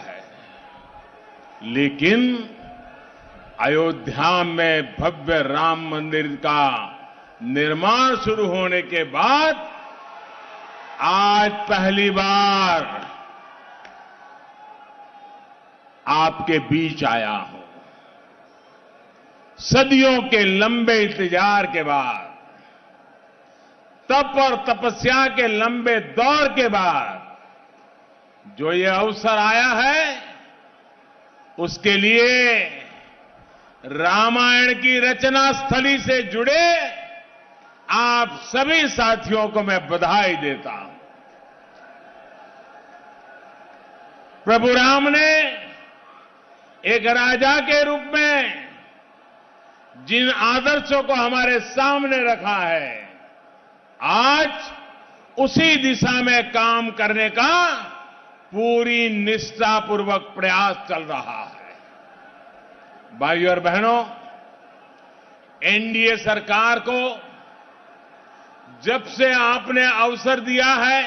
है, लेकिन अयोध्या में भव्य राम मंदिर का निर्माण शुरू होने के बाद आज पहली बार आपके बीच आया हूं। सदियों के लंबे इंतजार के बाद, तप और तपस्या के लंबे दौर के बाद जो ये अवसर आया है, उसके लिए रामायण की रचना स्थली से जुड़े आप सभी साथियों को मैं बधाई देता हूं। प्रभु राम ने एक राजा के रूप में जिन आदर्शों को हमारे सामने रखा है, आज उसी दिशा में काम करने का पूरी निष्ठापूर्वक प्रयास चल रहा है। भाइयों और बहनों, एनडीए सरकार को जब से आपने अवसर दिया है,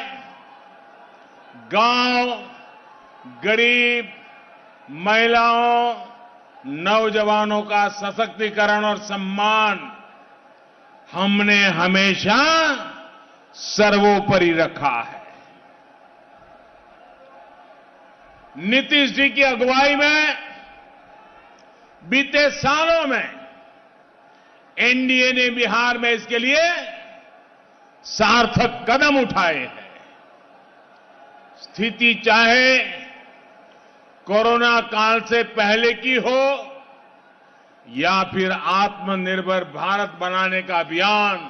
गांव, गरीब, महिलाओं, नौजवानों का सशक्तिकरण और सम्मान हमने हमेशा सर्वोपरि रखा है। नीतीश जी की अगुवाई में बीते सालों में एनडीए ने बिहार में इसके लिए सार्थक कदम उठाए हैं। स्थिति चाहे कोरोना काल से पहले की हो या फिर आत्मनिर्भर भारत बनाने का अभियान,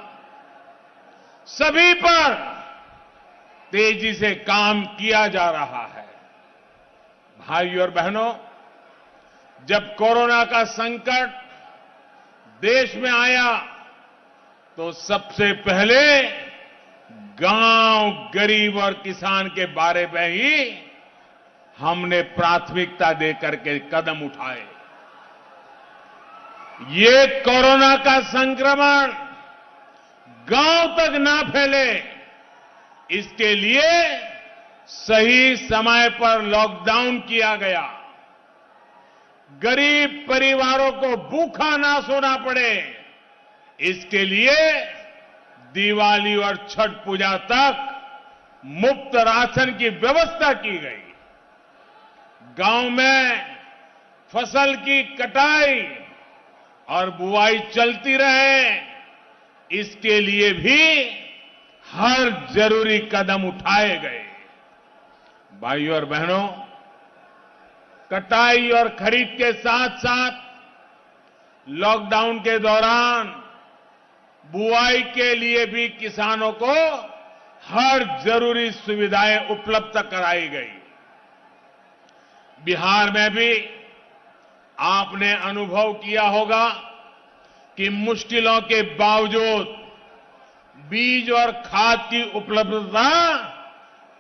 सभी पर तेजी से काम किया जा रहा है। भाइयों और बहनों, जब कोरोना का संकट देश में आया तो सबसे पहले गांव, गरीब और किसान के बारे में ही हमने प्राथमिकता देकर के कदम उठाए। ये कोरोना का संक्रमण गांव तक ना फैले, इसके लिए सही समय पर लॉकडाउन किया गया। गरीब परिवारों को भूखा ना सोना पड़े, इसके लिए दिवाली और छठ पूजा तक मुफ्त राशन की व्यवस्था की गई। गांव में फसल की कटाई और बुआई चलती रहे, इसके लिए भी हर जरूरी कदम उठाए गए। भाइयों और बहनों, कटाई और खरीद के साथ साथ लॉकडाउन के दौरान बुआई के लिए भी किसानों को हर जरूरी सुविधाएं उपलब्ध कराई गई। बिहार में भी आपने अनुभव किया होगा कि मुश्किलों के बावजूद बीज और खाद की उपलब्धता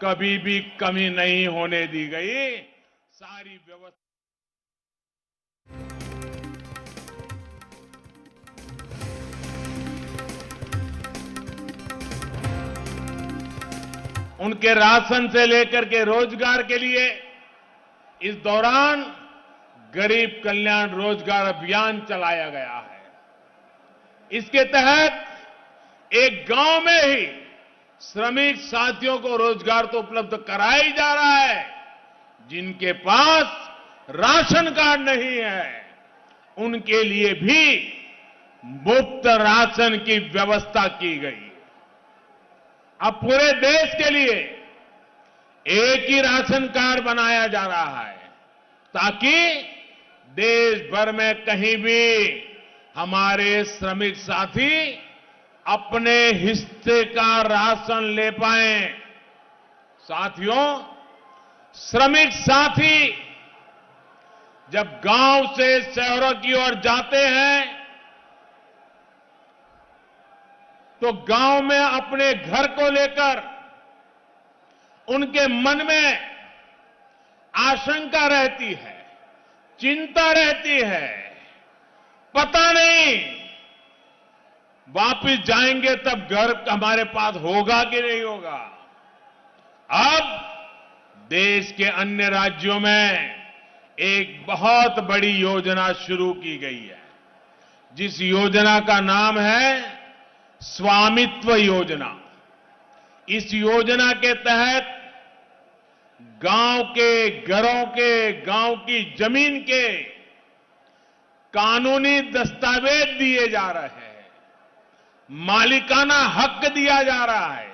कभी भी कमी नहीं होने दी गई। सारी व्यवस्था उनके राशन से लेकर के रोजगार के लिए इस दौरान गरीब कल्याण रोजगार अभियान चलाया गया है। इसके तहत एक गांव में ही श्रमिक साथियों को रोजगार तो उपलब्ध कराया ही जा रहा है, जिनके पास राशन कार्ड नहीं है उनके लिए भी मुफ्त राशन की व्यवस्था की गई। अब पूरे देश के लिए एक ही राशन कार्ड बनाया जा रहा है, ताकि देश भर में कहीं भी हमारे श्रमिक साथी अपने हिस्से का राशन ले पाएं। साथियों, श्रमिक साथी जब गांव से शहरों की ओर जाते हैं तो गांव में अपने घर को लेकर उनके मन में आशंका रहती है, चिंता रहती है। पता नहीं वापिस जाएंगे तब घर हमारे पास होगा कि नहीं होगा। अब देश के अन्य राज्यों में एक बहुत बड़ी योजना शुरू की गई है, जिस योजना का नाम है स्वामित्व योजना। इस योजना के तहत गांव के, घरों के, गांव की जमीन के कानूनी दस्तावेज दिए जा रहे हैं, मालिकाना हक दिया जा रहा है।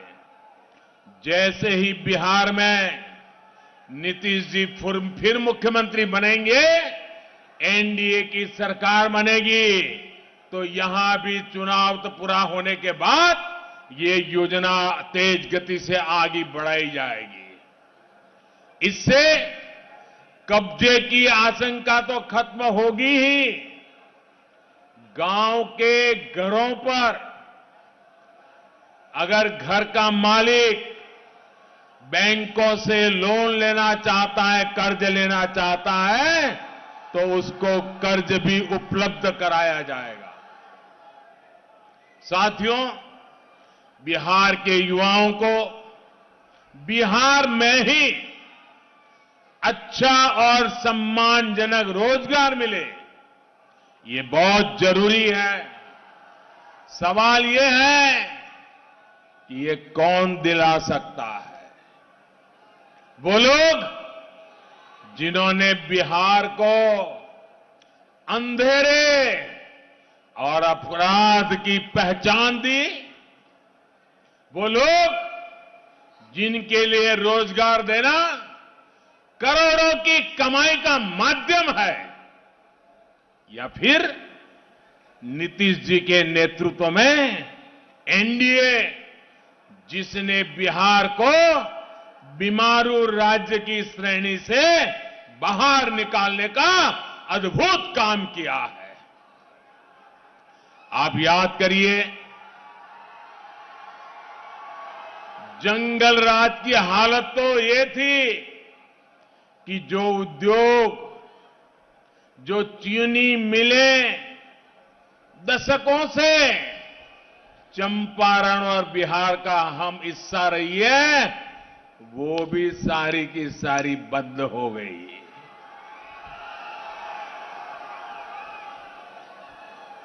जैसे ही बिहार में नीतीश जी फिर मुख्यमंत्री बनेंगे, एनडीए की सरकार बनेगी, तो यहां भी चुनाव तो पूरा होने के बाद ये योजना तेज गति से आगे बढ़ाई जाएगी। इससे कब्जे की आशंका तो खत्म होगी ही, गांव के घरों पर अगर घर का मालिक बैंकों से लोन लेना चाहता है, कर्ज लेना चाहता है, तो उसको कर्ज भी उपलब्ध कराया जाएगा। साथियों, बिहार के युवाओं को बिहार में ही अच्छा और सम्मानजनक रोजगार मिले, ये बहुत जरूरी है। सवाल ये है कि ये कौन दिला सकता है? वो लोग जिन्होंने बिहार को अंधेरे और अपराध की पहचान दी, वो लोग जिनके लिए रोजगार देना करोड़ों की कमाई का माध्यम है, या फिर नीतीश जी के नेतृत्व में एनडीए, जिसने बिहार को बीमारू राज्य की श्रेणी से बाहर निकालने का अद्भुत काम किया है। आप याद करिए, जंगल राज की हालत तो ये थी कि जो उद्योग, जो चीनी मिलें दशकों से चंपारण और बिहार का हम हिस्सा रही है, वो भी सारी की सारी बंद हो गई।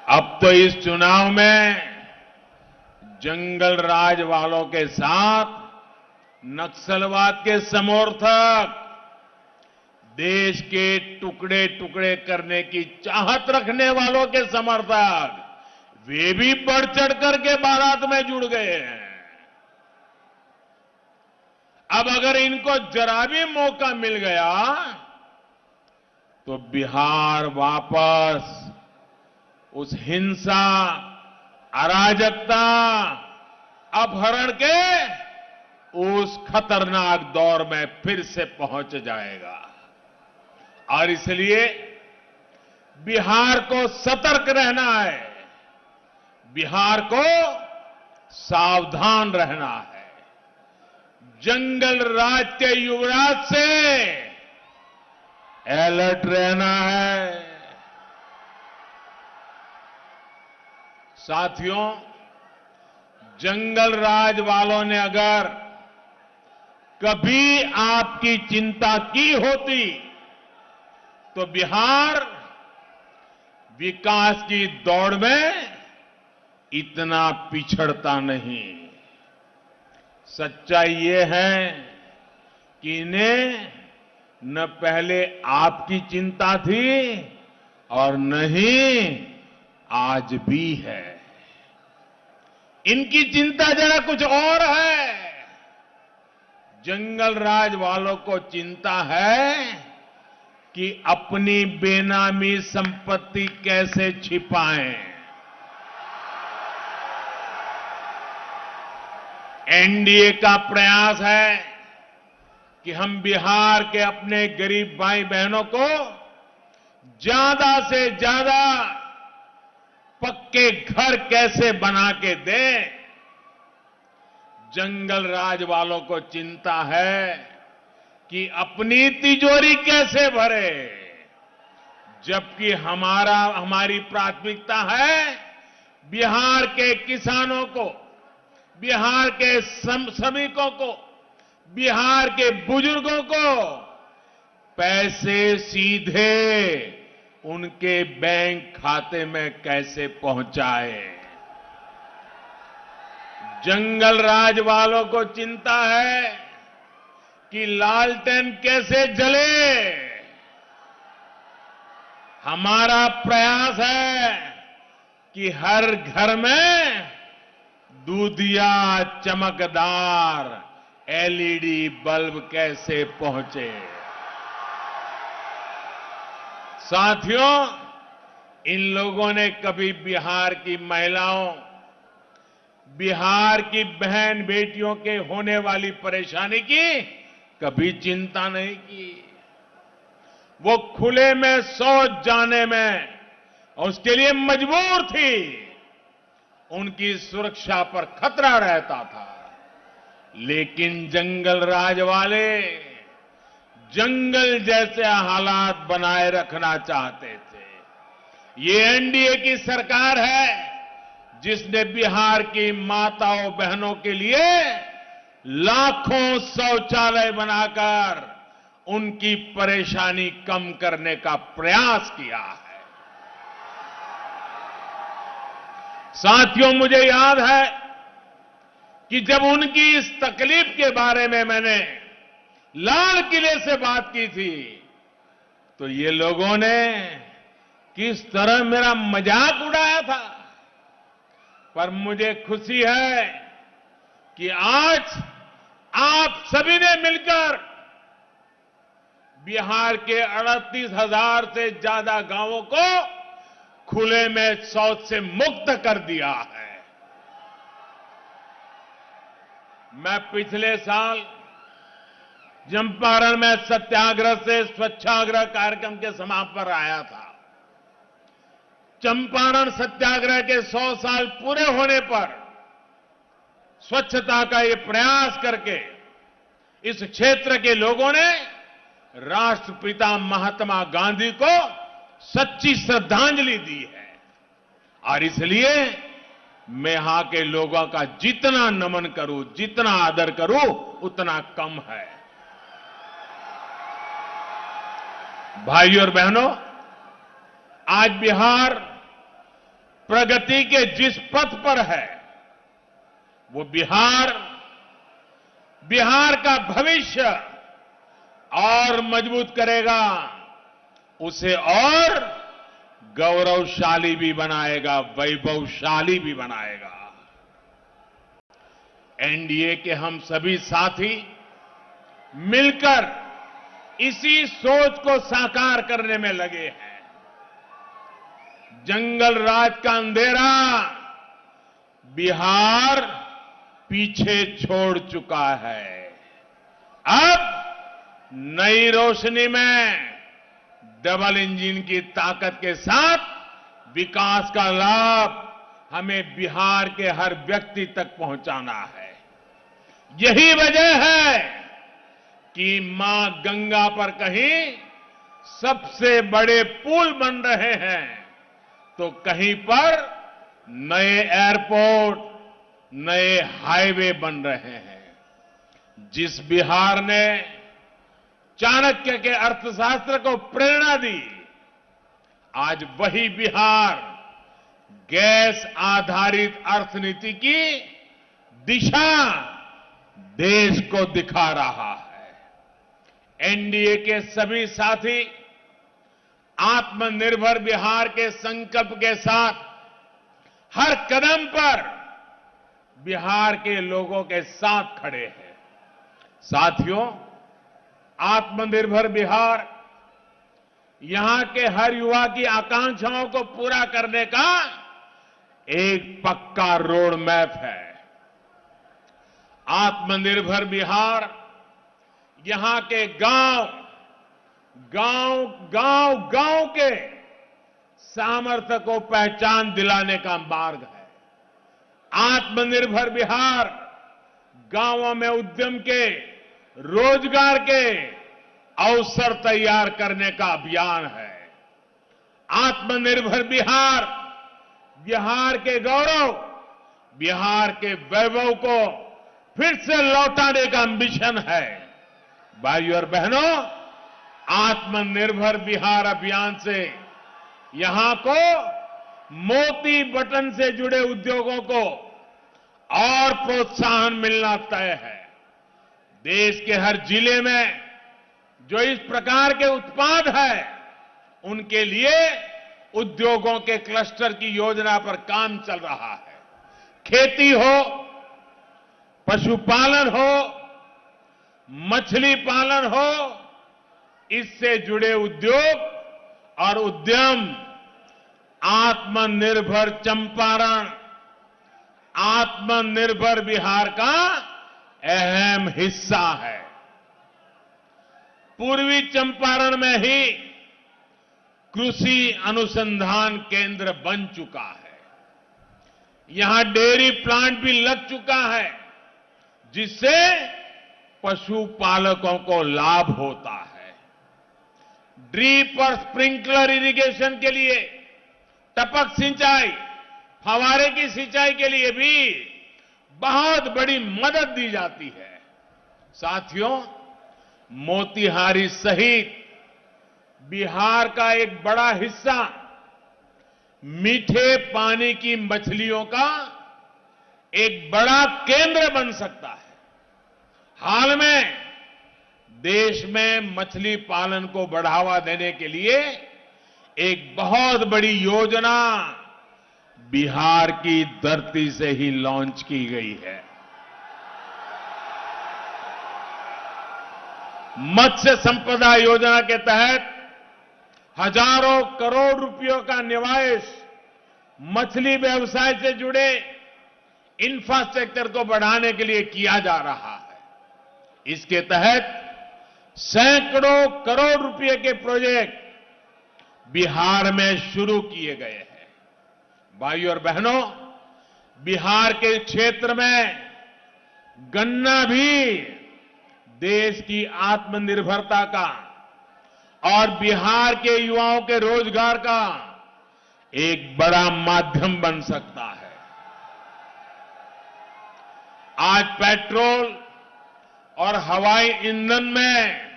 अब तो इस चुनाव में जंगल राज वालों के साथ नक्सलवाद के समर्थक, देश के टुकड़े टुकड़े करने की चाहत रखने वालों के समर्थक, वे भी बढ़ चढ़ करके बारात में जुड़ गए हैं। अब अगर इनको जरा भी मौका मिल गया तो बिहार वापस उस हिंसा, अराजकता, अपहरण के उस खतरनाक दौर में फिर से पहुंच जाएगा। और इसलिए बिहार को सतर्क रहना है, बिहार को सावधान रहना है, जंगल राज के युवराज से अलर्ट रहना है। साथियों, जंगल राज वालों ने अगर कभी आपकी चिंता की होती तो बिहार विकास की दौड़ में इतना पिछड़ता नहीं। सच्चाई ये है कि इन्हें न पहले आपकी चिंता थी और न ही आज भी है। इनकी चिंता जरा कुछ और है। जंगल राज वालों को चिंता है कि अपनी बेनामी संपत्ति कैसे छिपाएं। एनडीए का प्रयास है कि हम बिहार के अपने गरीब भाई बहनों को ज्यादा से ज्यादा पक्के घर कैसे बना के दें। जंगल राज वालों को चिंता है कि अपनी तिजोरी कैसे भरे, जबकि हमारी प्राथमिकता है बिहार के किसानों को, बिहार के श्रमिकों को, बिहार के बुजुर्गों को पैसे सीधे उनके बैंक खाते में कैसे पहुंचाए। जंगल राज वालों को चिंता है कि लालटेन कैसे जले। हमारा प्रयास है कि हर घर में दूधिया चमकदार एलईडी बल्ब कैसे पहुंचे। साथियों, इन लोगों ने कभी बिहार की महिलाओं, बिहार की बहन बेटियों के होने वाली परेशानी की कभी चिंता नहीं की। वो खुले में शौच जाने में और उसके लिए मजबूर थी। उनकी सुरक्षा पर खतरा रहता था, लेकिन जंगल राज वाले जंगल जैसे हालात बनाए रखना चाहते थे। ये एनडीए की सरकार है जिसने बिहार की माताओं बहनों के लिए लाखों शौचालय बनाकर उनकी परेशानी कम करने का प्रयास किया है। साथियों, मुझे याद है कि जब उनकी इस तकलीफ के बारे में मैंने लाल किले से बात की थी, तो ये लोगों ने किस तरह मेरा मजाक उड़ाया था। पर मुझे खुशी है कि आज आप सभी ने मिलकर बिहार के 38,000 से ज्यादा गांवों को खुले में शौच से मुक्त कर दिया है। मैं पिछले साल चंपारण में सत्याग्रह से स्वच्छाग्रह कार्यक्रम के समापन पर आया था। चंपारण सत्याग्रह के 100 साल पूरे होने पर स्वच्छता का ये प्रयास करके इस क्षेत्र के लोगों ने राष्ट्रपिता महात्मा गांधी को सच्ची श्रद्धांजलि दी है। और इसलिए मैं यहां के लोगों का जितना नमन करूं, जितना आदर करूं, उतना कम है। भाइयों और बहनों, आज बिहार प्रगति के जिस पथ पर है, वो बिहार का भविष्य और मजबूत करेगा, उसे और गौरवशाली भी बनाएगा, वैभवशाली भी बनाएगा। एनडीए के हम सभी साथी मिलकर इसी सोच को साकार करने में लगे हैं। जंगल राज का अंधेरा बिहार पीछे छोड़ चुका है। अब नई रोशनी में डबल इंजन की ताकत के साथ विकास का लाभ हमें बिहार के हर व्यक्ति तक पहुंचाना है। यही वजह है कि मां गंगा पर कहीं सबसे बड़े पुल बन रहे हैं, तो कहीं पर नए एयरपोर्ट, नए हाईवे बन रहे हैं। जिस बिहार ने चाणक्य के अर्थशास्त्र को प्रेरणा दी, आज वही बिहार गैस आधारित अर्थनीति की दिशा देश को दिखा रहा है। एनडीए के सभी साथी आत्मनिर्भर बिहार के संकल्प के साथ हर कदम पर बिहार के लोगों के साथ खड़े हैं। साथियों, आत्मनिर्भर बिहार यहां के हर युवा की आकांक्षाओं को पूरा करने का एक पक्का रोड मैप है। आत्मनिर्भर बिहार यहां के गांव के सामर्थ्य को पहचान दिलाने का मार्ग है। आत्मनिर्भर बिहार गांवों में उद्यम के, रोजगार के अवसर तैयार करने का अभियान है। आत्मनिर्भर बिहार बिहार के गौरव, बिहार के वैभव को फिर से लौटाने का मिशन है। भाइयों और बहनों, आत्मनिर्भर बिहार अभियान से यहां को मोती बटन से जुड़े उद्योगों को और प्रोत्साहन मिलना तय है। देश के हर जिले में जो इस प्रकार के उत्पाद है, उनके लिए उद्योगों के क्लस्टर की योजना पर काम चल रहा है। खेती हो, पशुपालन हो, मछली पालन हो, इससे जुड़े उद्योग और उद्यम आत्मनिर्भर चंपारण, आत्मनिर्भर बिहार का अहम हिस्सा है। पूर्वी चंपारण में ही कृषि अनुसंधान केंद्र बन चुका है। यहां डेयरी प्लांट भी लग चुका है, जिससे पशुपालकों को लाभ होता है। ड्रिप और स्प्रिंकलर इरिगेशन के लिए, टपक सिंचाई, फव्वारे की सिंचाई के लिए भी बहुत बड़ी मदद दी जाती है। साथियों, मोतिहारी सहित बिहार का एक बड़ा हिस्सा मीठे पानी की मछलियों का एक बड़ा केंद्र बन सकता है। हाल में देश में मछली पालन को बढ़ावा देने के लिए एक बहुत बड़ी योजना बिहार की धरती से ही लॉन्च की गई है। मत्स्य संपदा योजना के तहत हजारों करोड़ रुपयों का निवेश मछली व्यवसाय से जुड़े इंफ्रास्ट्रक्चर को बढ़ाने के लिए किया जा रहा है। इसके तहत सैकड़ों करोड़ रुपए के प्रोजेक्ट बिहार में शुरू किए गए हैं। भाइयों और बहनों, बिहार के क्षेत्र में गन्ना भी देश की आत्मनिर्भरता का और बिहार के युवाओं के रोजगार का एक बड़ा माध्यम बन सकता है। आज पेट्रोल और हवाई ईंधन में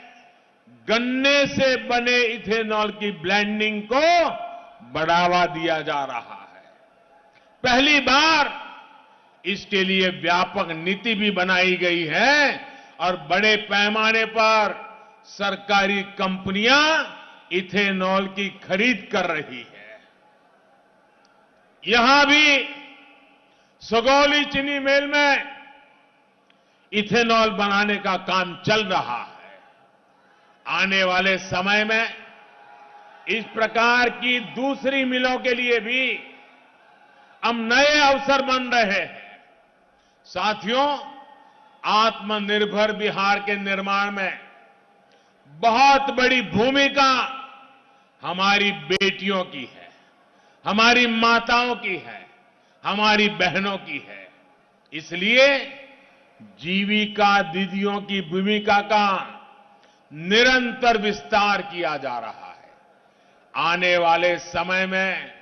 गन्ने से बने इथेनॉल की ब्लेंडिंग को बढ़ावा दिया जा रहा है। पहली बार इसके लिए व्यापक नीति भी बनाई गई है और बड़े पैमाने पर सरकारी कंपनियां इथेनॉल की खरीद कर रही है। यहां भी सगौली चीनी मिल में इथेनॉल बनाने का काम चल रहा है। आने वाले समय में इस प्रकार की दूसरी मिलों के लिए भी अब नए अवसर बन रहे हैं। साथियों, आत्मनिर्भर बिहार के निर्माण में बहुत बड़ी भूमिका हमारी बेटियों की है, हमारी माताओं की है, हमारी बहनों की है। इसलिए जीविका दीदियों की भूमिका का निरंतर विस्तार किया जा रहा है। आने वाले समय में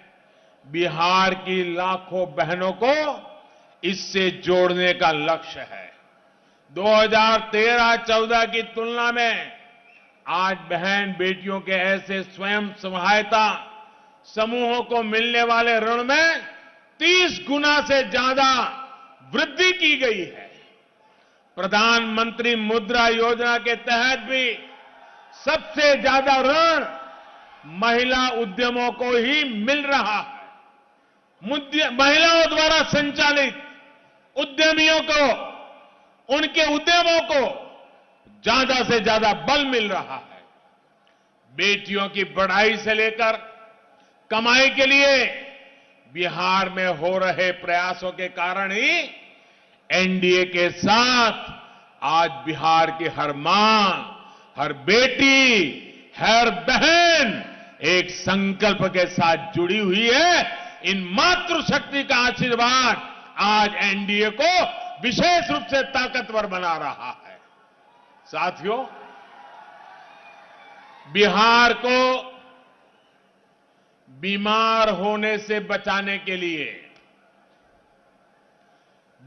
बिहार की लाखों बहनों को इससे जोड़ने का लक्ष्य है। 2013-14 की तुलना में आज बहन बेटियों के ऐसे स्वयं सहायता समूहों को मिलने वाले ऋण में 30 गुना से ज्यादा वृद्धि की गई है। प्रधानमंत्री मुद्रा योजना के तहत भी सबसे ज्यादा ऋण महिला उद्यमों को ही मिल रहा है। महिलाओं द्वारा संचालित उद्यमियों को, उनके उद्यमों को ज्यादा से ज्यादा बल मिल रहा है। बेटियों की पढ़ाई से लेकर कमाई के लिए बिहार में हो रहे प्रयासों के कारण ही एनडीए के साथ आज बिहार की हर मां, हर बेटी, हर बहन एक संकल्प के साथ जुड़ी हुई है। इन मातृशक्ति का आशीर्वाद आज एनडीए को विशेष रूप से ताकतवर बना रहा है। साथियों, बिहार को बीमार होने से बचाने के लिए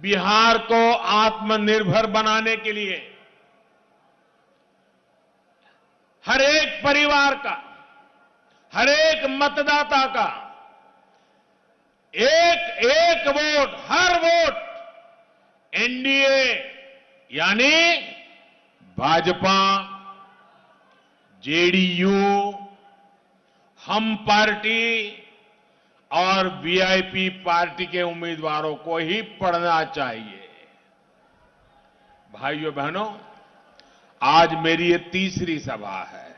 बिहार को आत्मनिर्भर बनाने के लिए हर एक परिवार का, हर एक मतदाता का एक एक वोट, हर वोट एनडीए यानी भाजपा, जेडीयू, हम पार्टी और वीआईपी पार्टी के उम्मीदवारों को ही पड़ना चाहिए। भाइयों बहनों, आज मेरी ये तीसरी सभा है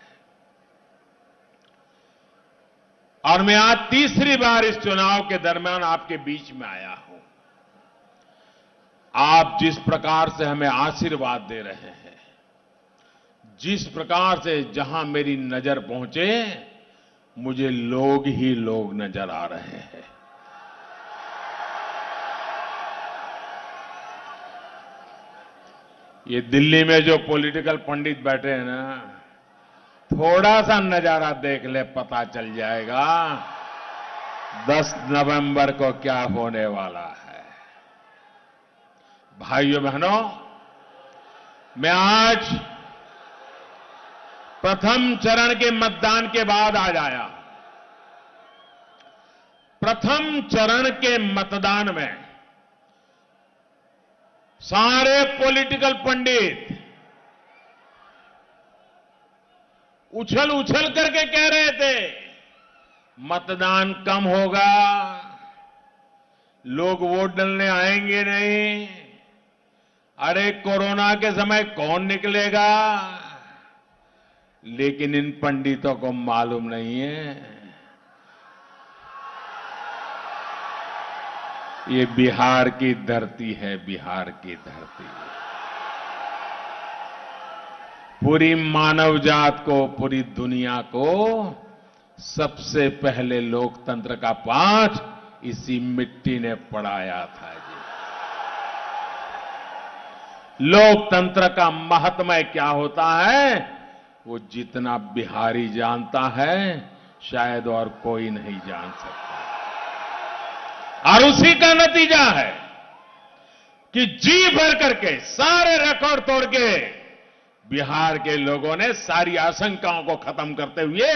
और मैं आज तीसरी बार इस चुनाव के दरमियान आपके बीच में आया हूं। आप जिस प्रकार से हमें आशीर्वाद दे रहे हैं, जिस प्रकार से जहां मेरी नजर पहुंचे, मुझे लोग ही लोग नजर आ रहे हैं। ये दिल्ली में जो पॉलिटिकल पंडित बैठे हैं ना, थोड़ा सा नजारा देख ले, पता चल जाएगा 10 नवंबर को क्या होने वाला है। भाइयों बहनों, मैं आज प्रथम चरण के मतदान के बाद आज आया। प्रथम चरण के मतदान में सारे पॉलिटिकल पंडित उछल उछल करके कह रहे थे मतदान कम होगा, लोग वोट डालने आएंगे नहीं, अरे कोरोना के समय कौन निकलेगा। लेकिन इन पंडितों को मालूम नहीं है ये बिहार की धरती है, बिहार की धरती। पूरी मानव जात को, पूरी दुनिया को सबसे पहले लोकतंत्र का पाठ इसी मिट्टी ने पढ़ाया था जी। लोकतंत्र का महत्व क्या होता है, वो जितना बिहारी जानता है शायद और कोई नहीं जान सकता। और उसी का नतीजा है कि जी भर करके सारे रिकॉर्ड तोड़ के बिहार के लोगों ने सारी आशंकाओं को खत्म करते हुए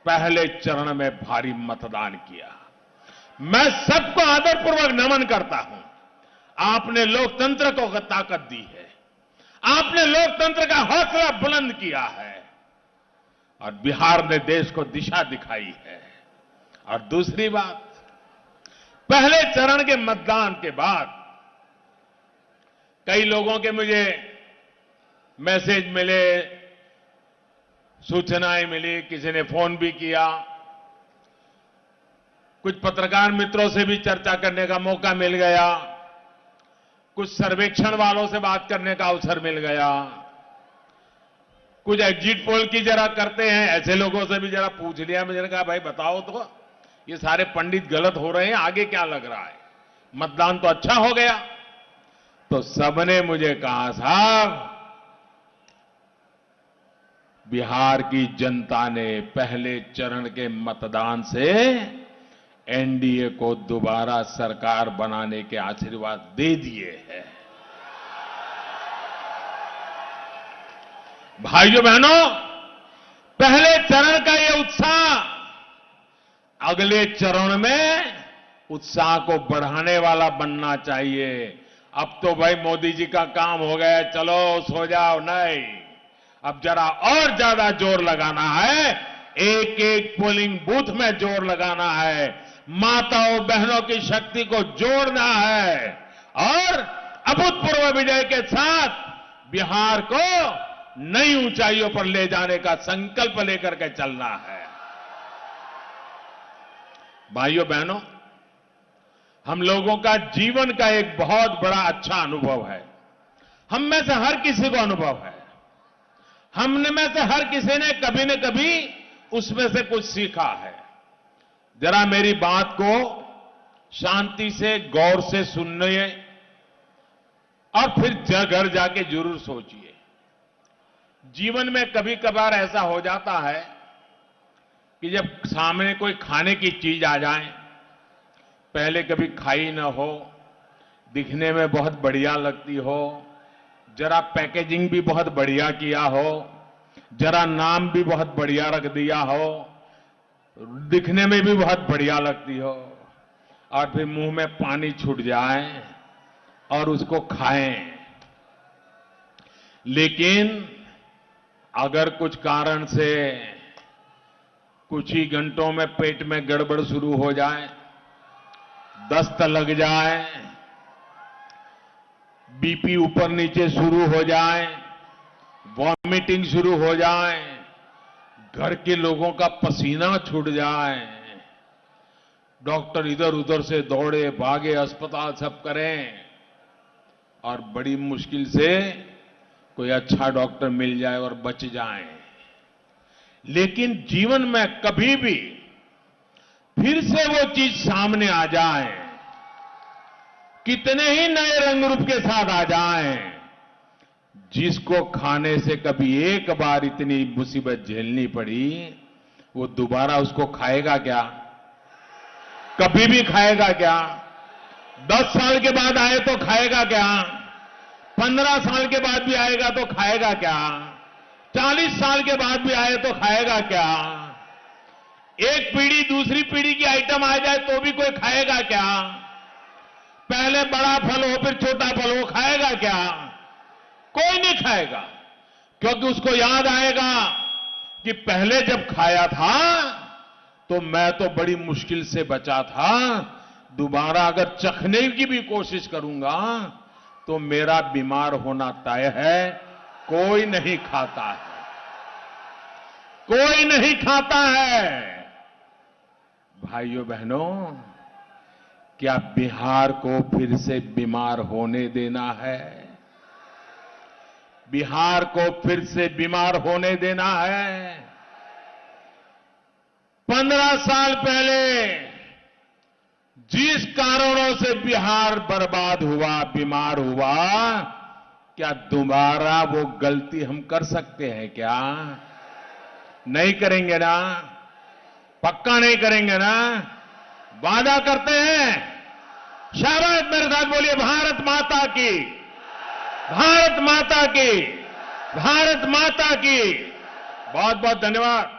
पहले चरण में भारी मतदान किया। मैं सबको आदरपूर्वक नमन करता हूं। आपने लोकतंत्र को ताकत दी है, आपने लोकतंत्र का हौसला बुलंद किया है और बिहार ने देश को दिशा दिखाई है। और दूसरी बात, पहले चरण के मतदान के बाद कई लोगों के मुझे मैसेज मिले, सूचनाएं मिली, किसी ने फोन भी किया, कुछ पत्रकार मित्रों से भी चर्चा करने का मौका मिल गया, कुछ सर्वेक्षण वालों से बात करने का अवसर मिल गया, कुछ एग्जिट पोल की जरा करते हैं ऐसे लोगों से भी जरा पूछ लिया। मैंने कहा भाई बताओ तो, ये सारे पंडित गलत हो रहे हैं, आगे क्या लग रहा है, मतदान तो अच्छा हो गया। तो सबने मुझे कहा साहब, बिहार की जनता ने पहले चरण के मतदान से एनडीए को दोबारा सरकार बनाने के आशीर्वाद दे दिए हैं। भाइयों बहनों, पहले चरण का ये उत्साह अगले चरण में उत्साह को बढ़ाने वाला बनना चाहिए। अब तो भाई मोदी जी का काम हो गया, चलो सो जाओ, नहीं, अब जरा और ज्यादा जोर लगाना है, एक एक पोलिंग बूथ में जोर लगाना है, माताओं बहनों की शक्ति को जोड़ना है और अभूतपूर्व विजय के साथ बिहार को नई ऊंचाइयों पर ले जाने का संकल्प लेकर के चलना है। भाइयों बहनों, हम लोगों का जीवन का एक बहुत बड़ा अच्छा अनुभव है। हम में से हर किसी को अनुभव है, हम में से हर किसी ने कभी न कभी उसमें से कुछ सीखा है। जरा मेरी बात को शांति से, गौर से सुनिए और फिर घर जाके जरूर सोचिए। जीवन में कभी कभार ऐसा हो जाता है कि जब सामने कोई खाने की चीज आ जाए, पहले कभी खाई न हो दिखने में बहुत बढ़िया लगती हो, जरा पैकेजिंग भी बहुत बढ़िया किया हो, जरा नाम भी बहुत बढ़िया रख दिया हो, दिखने में भी बहुत बढ़िया लगती हो, और फिर मुंह में पानी छूट जाए और उसको खाएं। लेकिन अगर कुछ कारण से कुछ ही घंटों में पेट में गड़बड़ शुरू हो जाए, दस्त लग जाए, बीपी ऊपर नीचे शुरू हो जाए, वॉमिटिंग शुरू हो जाए, घर के लोगों का पसीना छूट जाए, डॉक्टर इधर उधर से दौड़े भागे, अस्पताल सब करें, और बड़ी मुश्किल से कोई अच्छा डॉक्टर मिल जाए और बच जाए। लेकिन जीवन में कभी भी फिर से वो चीज सामने आ जाए, कितने ही नए रंग रूप के साथ आ जाएं, जिसको खाने से कभी एक बार इतनी मुसीबत झेलनी पड़ी, वो दोबारा उसको खाएगा क्या? कभी भी खाएगा क्या? 10 साल के बाद आए तो खाएगा क्या? 15 साल के बाद भी आएगा तो खाएगा क्या? 40 साल के बाद भी आए तो खाएगा क्या? एक पीढ़ी दूसरी पीढ़ी की आइटम आ जाए तो भी कोई खाएगा क्या? पहले बड़ा फल हो फिर छोटा फल हो, खाएगा क्या? कोई नहीं खाएगा, क्योंकि उसको याद आएगा कि पहले जब खाया था तो मैं तो बड़ी मुश्किल से बचा था, दोबारा अगर चखने की भी कोशिश करूंगा तो मेरा बीमार होना तय है। कोई नहीं खाता है, कोई नहीं खाता है। भाइयों बहनों, क्या बिहार को फिर से बीमार होने देना है? बिहार को फिर से बीमार होने देना है? 15 साल पहले जिस कारणों से बिहार बर्बाद हुआ, बीमार हुआ, क्या दोबारा वो गलती हम कर सकते हैं क्या? नहीं करेंगे ना? पक्का नहीं करेंगे ना? वादा करते हैं? शाबाश, मेरे साथ बोलिए, भारत माता की, भारत माता की, भारत माता की। बहुत बहुत धन्यवाद।